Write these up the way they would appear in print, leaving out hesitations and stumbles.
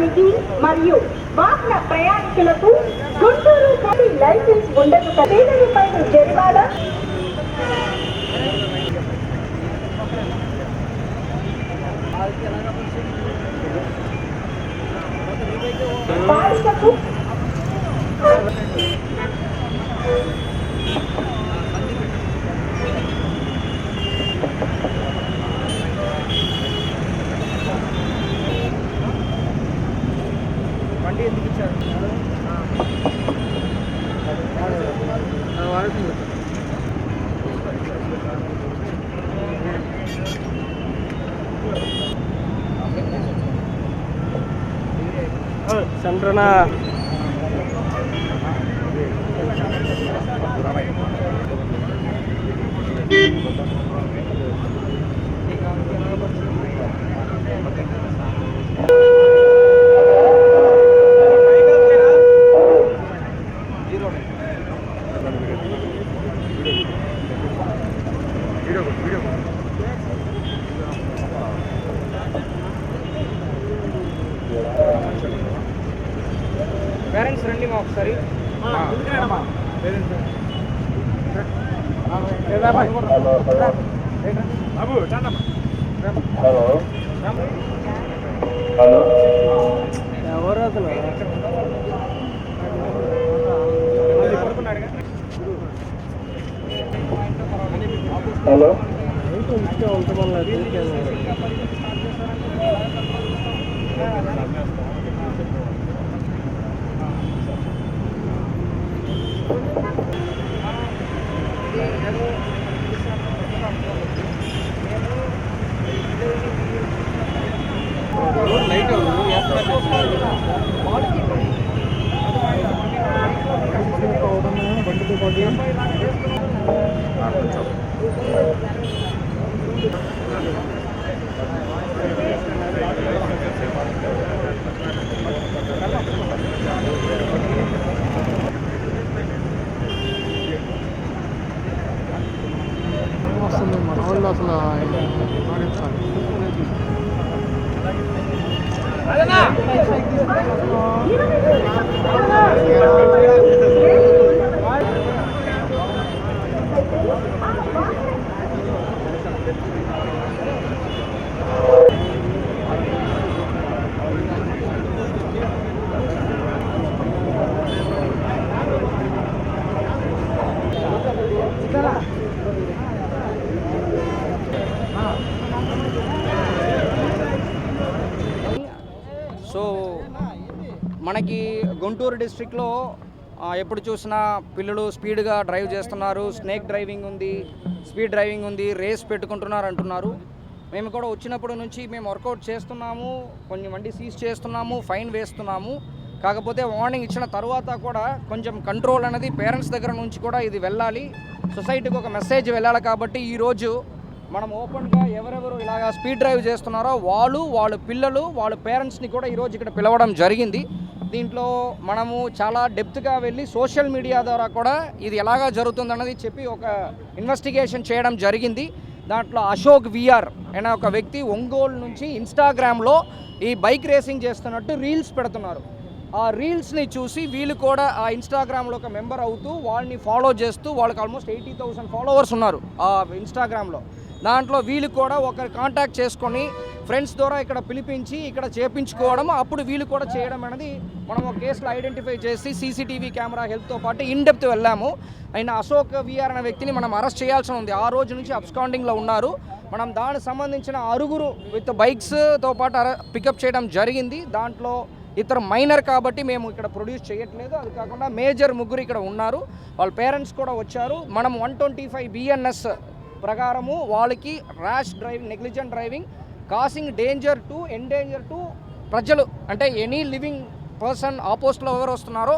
వారికి మరియు వాహన ప్రయాణికులకు గుంటూరు లైసెన్స్ ఉండదు. 15 రూపాయలు జరిమానా. బాలికకు బండి ఎందుకు ఇచ్చారు? సెంట్రనా పేరెంట్స్ రండి మా ఒకసారి. ఎవరు అసలు హలో లైట్ బండితో పాటు వస్తుంది మన వాళ్ళు అసలు సో మనకి గుంటూరు డిస్ట్రిక్ట్లో ఎప్పుడు చూసినా పిల్లలు స్పీడ్గా డ్రైవ్ చేస్తున్నారు, స్నేక్ డ్రైవింగ్ ఉంది, స్పీడ్ డ్రైవింగ్ ఉంది, రేస్ పెట్టుకుంటున్నారు అంటున్నారు. మేము కూడా వచ్చినప్పటి నుంచి మేము వర్కౌట్ చేస్తున్నాము, కొన్ని మంది సీజ్ చేస్తున్నాము, ఫైన్ వేస్తున్నాము. కాకపోతే వార్నింగ్ ఇచ్చిన తర్వాత కూడా కొంచెం కంట్రోల్ అనేది పేరెంట్స్ దగ్గర నుంచి కూడా ఇది వెళ్ళాలి, సొసైటీకి ఒక మెసేజ్ వెళ్ళాలి. కాబట్టి ఈరోజు మనం ఓపెన్గా ఎవరెవరు ఇలాగా స్పీడ్ డ్రైవ్ చేస్తున్నారో వాళ్ళ పిల్లలు వాళ్ళ పేరెంట్స్ని కూడా ఈరోజు ఇక్కడ పిలవడం జరిగింది. దీంట్లో మనము చాలా డెప్త్గా వెళ్ళి సోషల్ మీడియా ద్వారా కూడా ఇది ఎలాగా జరుగుతుందన్నది చెప్పి ఒక ఇన్వెస్టిగేషన్ చేయడం జరిగింది. దాంట్లో అశోక్ విఆర్ అనే ఒక వ్యక్తి ఒంగోలు నుంచి ఇన్స్టాగ్రామ్లో ఈ బైక్ రేసింగ్ చేస్తున్నట్టు రీల్స్ పెడుతున్నారు. ఆ రీల్స్ని చూసి వీళ్ళు కూడా ఆ ఇన్స్టాగ్రామ్లో ఒక మెంబర్ అవుతూ వాళ్ళని ఫాలో చేస్తూ వాళ్ళకి ఆల్మోస్ట్ 80,000 ఫాలోవర్స్ ఉన్నారు ఆ ఇన్స్టాగ్రామ్లో. దాంట్లో వీళ్ళు కూడా ఒకరు కాంటాక్ట్ చేసుకొని ఫ్రెండ్స్ ద్వారా ఇక్కడ పిలిపించి ఇక్కడ చేపించుకోవడం, అప్పుడు వీళ్ళు కూడా చేయడం అనేది మనం ఒక కేసులో ఐడెంటిఫై చేసి సీసీటీవీ కెమెరా హెల్త్తో పాటు ఇన్ డెప్త్ వెళ్ళాము. అయినా అశోక్ విఆర్ అనే వ్యక్తిని మనం అరెస్ట్ చేయాల్సి ఉంది. ఆ రోజు నుంచి అబ్స్కాండింగ్లో ఉన్నారు. మనం దానికి సంబంధించిన 6 విత్ బైక్స్తో పాటు పికప్ చేయడం జరిగింది. దాంట్లో ఇతరు మైనర్ కాబట్టి మేము ఇక్కడ ప్రొడ్యూస్ చేయట్లేదు. అది కాకుండా మేజర్ 3 ఇక్కడ ఉన్నారు, వాళ్ళ పేరెంట్స్ కూడా వచ్చారు. మనం 125 BNS ప్రకారము వాళ్ళకి rash driving, negligent driving, causing danger to endanger to ప్రజలు అంటే ఎనీ లివింగ్ పర్సన్ ఆపోజిట్లో ఎవరు వస్తున్నారో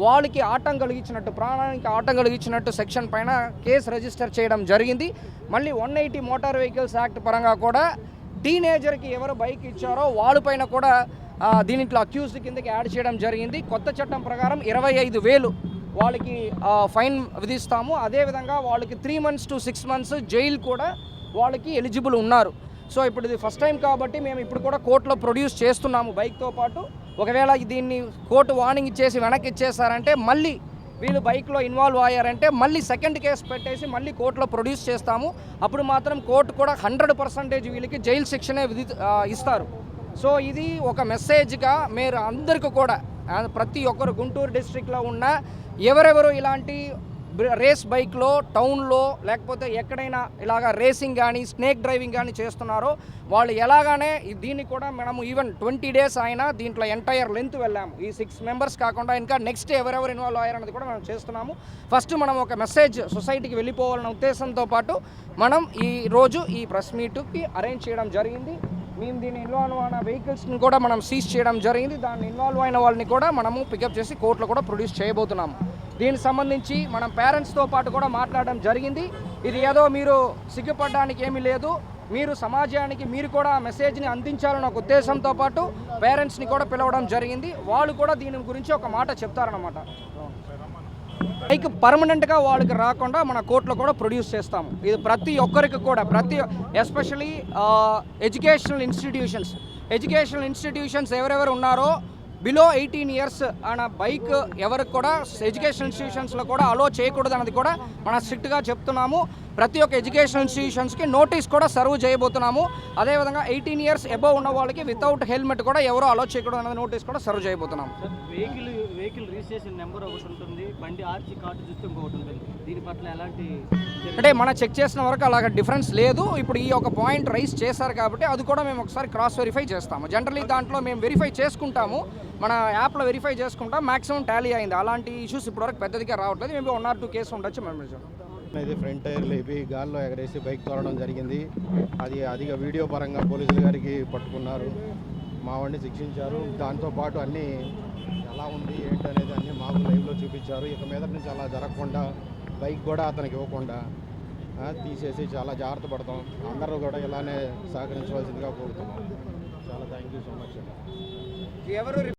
వాళ్ళకి ఆటం కలిగించినట్టు, ప్రాణానికి ఆటం కలిగించినట్టు సెక్షన్ పైన కేసు రిజిస్టర్ చేయడం జరిగింది. మళ్ళీ 180 మోటార్ వెహికల్స్ యాక్ట్ పరంగా కూడా టీనేజర్కి ఎవరు బైక్ ఇచ్చారో వాళ్ళపైన కూడా దీనిట్లో అక్యూజ్డ్ కిందకి యాడ్ చేయడం జరిగింది. కొత్త చట్టం ప్రకారం 25,000 వాళ్ళకి ఫైన్ విధిస్తాము. అదేవిధంగా వాళ్ళకి 3 months to 6 months జైలు కూడా వాళ్ళకి ఎలిజిబుల్ ఉన్నారు. సో ఇప్పుడు ఇది ఫస్ట్ టైం కాబట్టి మేము ఇప్పుడు కూడా కోర్టులో ప్రొడ్యూస్ చేస్తున్నాము బైక్తో పాటు. ఒకవేళ దీన్ని కోర్టు వార్నింగ్ ఇచ్చేసి వెనక్కి ఇచ్చేసారంటే మళ్ళీ వీళ్ళు బైక్లో ఇన్వాల్వ్ అయ్యారంటే మళ్ళీ సెకండ్ కేసు పెట్టేసి మళ్ళీ కోర్టులో ప్రొడ్యూస్ చేస్తాము. అప్పుడు మాత్రం కోర్టు కూడా 100% వీళ్ళకి జైలు శిక్షనే ఇస్తారు. సో ఇది ఒక మెసేజ్గా మీరు అందరికీ కూడా ప్రతి ఒక్కరు గుంటూరు డిస్ట్రిక్ట్లో ఉన్న ఎవరెవరు ఇలాంటి రేస్ బైక్లో టౌన్లో లేకపోతే ఎక్కడైనా ఇలాగ రేసింగ్ కానీ స్నేక్ డ్రైవింగ్ కానీ చేస్తున్నారో వాళ్ళు ఎలాగానే దీన్ని కూడా మనము ఈవెన్ 20 days అయినా దీంట్లో ఎంటైర్ లెంత్ వెళ్ళాము. ఈ 6 members కాకుండా ఇంకా నెక్స్ట్ ఎవరెవరు ఇన్వాల్వ్ అయ్యారన్నది కూడా మనం చేస్తున్నాము. ఫస్ట్ మనం ఒక మెసేజ్ సొసైటీకి వెళ్ళిపోవాలన్న ఉద్దేశంతో పాటు మనం ఈ రోజు ఈ ప్రెస్ మీట్కి అరేంజ్ చేయడం జరిగింది. మేము దీన్ని ఇన్వాల్వ్ అయిన వెహికల్స్ని కూడా మనం సీజ్ చేయడం జరిగింది. దాన్ని ఇన్వాల్వ్ అయిన వాళ్ళని కూడా మనము పికప్ చేసి కోర్టులో కూడా ప్రొడ్యూస్ చేయబోతున్నాము. దీనికి సంబంధించి మనం పేరెంట్స్తో పాటు కూడా మాట్లాడడం జరిగింది. ఇది ఏదో మీరు సిగ్గుపడడానికి ఏమీ లేదు, మీరు సమాజానికి మీరు కూడా మెసేజ్ని అందించాలన్న ఒక ఉద్దేశంతో పాటు పేరెంట్స్ని కూడా పిలవడం జరిగింది. వాళ్ళు కూడా దీని గురించి ఒక మాట చెప్తారనమాట. బైక్ పర్మనెంట్గా వాళ్ళకి రాకుండా మన కోర్టులో కూడా ప్రొడ్యూస్ చేస్తాము. ఇది ప్రతి ఒక్కరికి కూడా ఎస్పెషలీ ఎడ్యుకేషనల్ ఇన్స్టిట్యూషన్స్ ఎవరెవరు ఉన్నారో బిలో 18 years అన్న బైక్ ఎవరికి కూడా ఎడ్యుకేషన్ ఇన్స్టిట్యూషన్స్లో కూడా అలో చేయకూడదు అన్నది కూడా మనం స్ట్రిక్ట్గా చెప్తున్నాము. ప్రతి ఒక్క ఎడ్యుకేషన్ ఇన్స్టిట్యూషన్స్కి నోటీస్ కూడా సర్వ్ చేయబోతున్నాము. అదేవిధంగా 18 years అబోవ్ ఉన్న వాళ్ళకి వితౌట్ హెల్మెట్ కూడా ఎవరో అలో చేయకూడదు అన్నది నోటీస్ కూడా సర్వ్ చేయబోతున్నాము. వెహికల్ రిజిస్ట్రేషన్ నెంబర్ ఒకటి ఉంటుంది, బండి ఆర్సీ కార్డు చూస్తే ఇంకొకటి ఉంటుంది. దీని పట్ల ఎలాంటి అంటే మనం చెక్ చేసిన వరకు అలాగ డిఫరెన్స్ లేదు. ఇప్పుడు ఈ ఒక పాయింట్ రైజ్ చేశారు కాబట్టి అది కూడా మేము ఒకసారి క్రాస్ వెరిఫై చేస్తాము. జనరల్లీ దాంట్లో మేము వెరిఫై చేసుకుంటాము, మన యాప్లో వెరిఫై చేసుకుంటాం. మాక్సిమం టాలీ అయింది. అలాంటి ఇష్యూస్ ఇప్పటివరకు పెద్దదిగా రావట్లేదు. మేబీ 1 or 2 కేసు ఉండొచ్చు. మేము ఇది ఫ్రంట్ టైర్ లేపి గాల్లో ఎగరేసి బైక్ తోలడం జరిగింది. అది అధిక వీడియో పరంగా పోలీసులు గారికి పట్టుకున్నారు, మా వాడిని శిక్షించారు. దాంతోపాటు అన్నీ ఎలా ఉంది ఏంటి అనేది అన్నీ మాకు లైవ్లో చూపించారు. ఇక మీద నుంచి అలా జరగకుండా బైక్ కూడా అతనికి ఇవ్వకుండా తీసేసి చాలా జాగ్రత్త పడతాం. అందరూ కూడా ఇలానే సహకరించవలసిందిగా కోరుతున్నాం. చాలా థ్యాంక్ యూ సో మచ్.